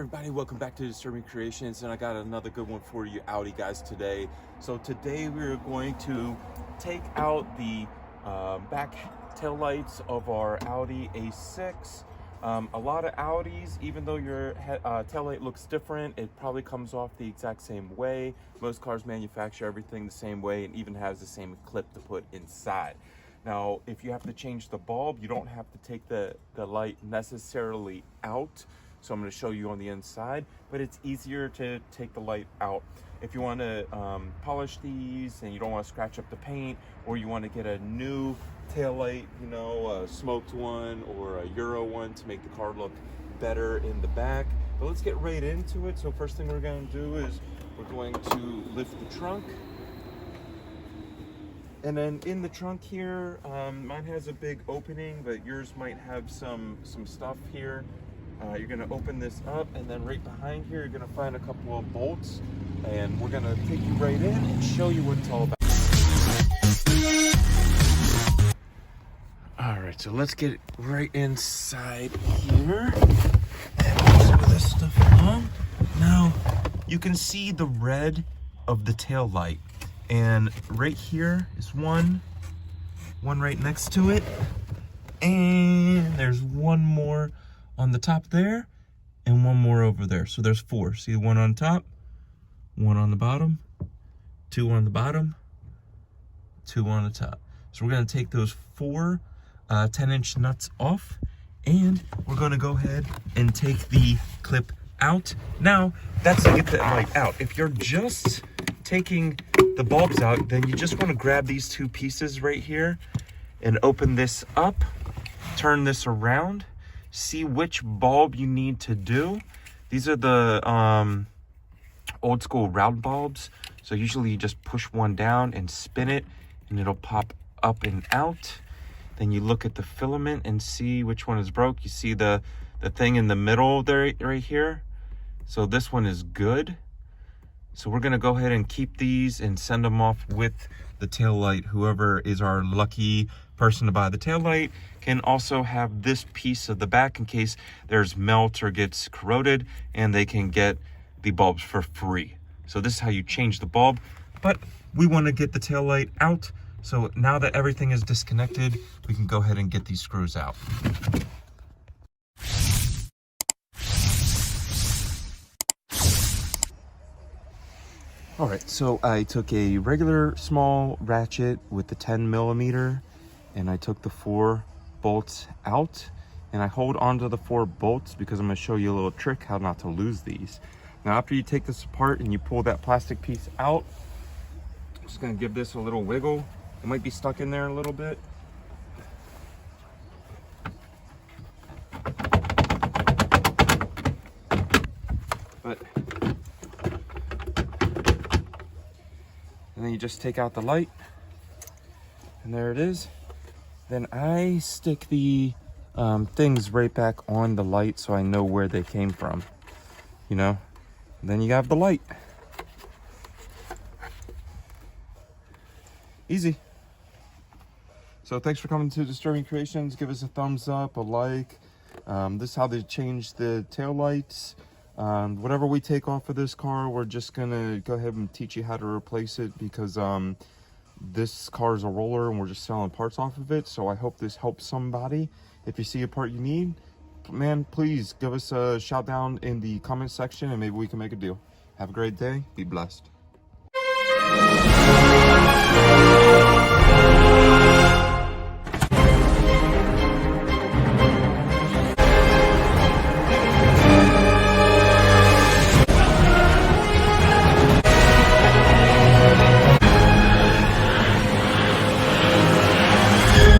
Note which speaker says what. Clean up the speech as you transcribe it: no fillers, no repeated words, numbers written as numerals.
Speaker 1: everybody, welcome back to Disturbing Kreationz, and I got another good one for you Audi guys today. So today we're going to take out the back tail lights of our Audi A6. A lot of Audis, even though your tail light looks different, it probably comes off the exact same way. Most cars manufacture everything the same way and even has the same clip to put inside. Now, if you have to change the bulb, you don't have to take the light necessarily out. So I'm going to show you on the inside, but it's easier to take the light out. If you want to polish these and you don't want to scratch up the paint, or you want to get a new tail light, you know, a smoked one or a Euro one to make the car look better in the back. But let's get right into it. So first thing we're going to do is we're going to lift the trunk. And then in the trunk here, mine has a big opening, but yours might have some stuff here. You're going to open this up, and then right behind here, you're going to find a couple of bolts, and we're going to take you right in and show you what it's all about. All right, so let's get right inside here and put some of this stuff on. Now, you can see the red of the tail light, and right here is one right next to it, and there's one more on the top there, and one more over there. So there's four. See, one on top, one on the bottom, two on the bottom, two on the top. So we're going to take those four 10-inch nuts off, and we're going to go ahead and take the clip out. Now, that's to get the light out. If you're just taking the bulbs out, then you just want to grab these two pieces right here and open this up, turn this around, see which bulb you need to do. These are the old school round bulbs. So usually you just push one down and spin it, and it'll pop up and out. Then you look at the filament and see which one is broke. You see the thing in the middle there right here. So this one is good. So we're gonna go ahead and keep these and send them off with the tail light. Whoever is our lucky person to buy the tail light can also have this piece of the back in case there's melt or gets corroded, and they can get the bulbs for free. So this is how you change the bulb, but we want to get the tail light out. So now that everything is disconnected, we can go ahead and get these screws out. All right, so I took a regular small ratchet with the 10mm, and I took the 4 bolts out, and I hold onto the 4 bolts because I'm going to show you a little trick how not to lose these. Now, after you take this apart and you pull that plastic piece out, I'm just going to give this a little wiggle. It might be stuck in there a little bit. But and then you just take out the light, and there it is. Then I stick the things right back on the light so I know where they came from, you know. And then you have the light. Easy. So thanks for coming to Disturbing Kreationz. Give us a thumbs up, a like. This is how they change the tail lights. Whatever we take off of this car, we're just gonna go ahead and teach you how to replace it, because this car is a roller and we're just selling parts off of it. So I hope this helps somebody. If you see a part you need, man, please give us a shout down in the comment section and maybe we can make a deal. Have a great day. Be blessed.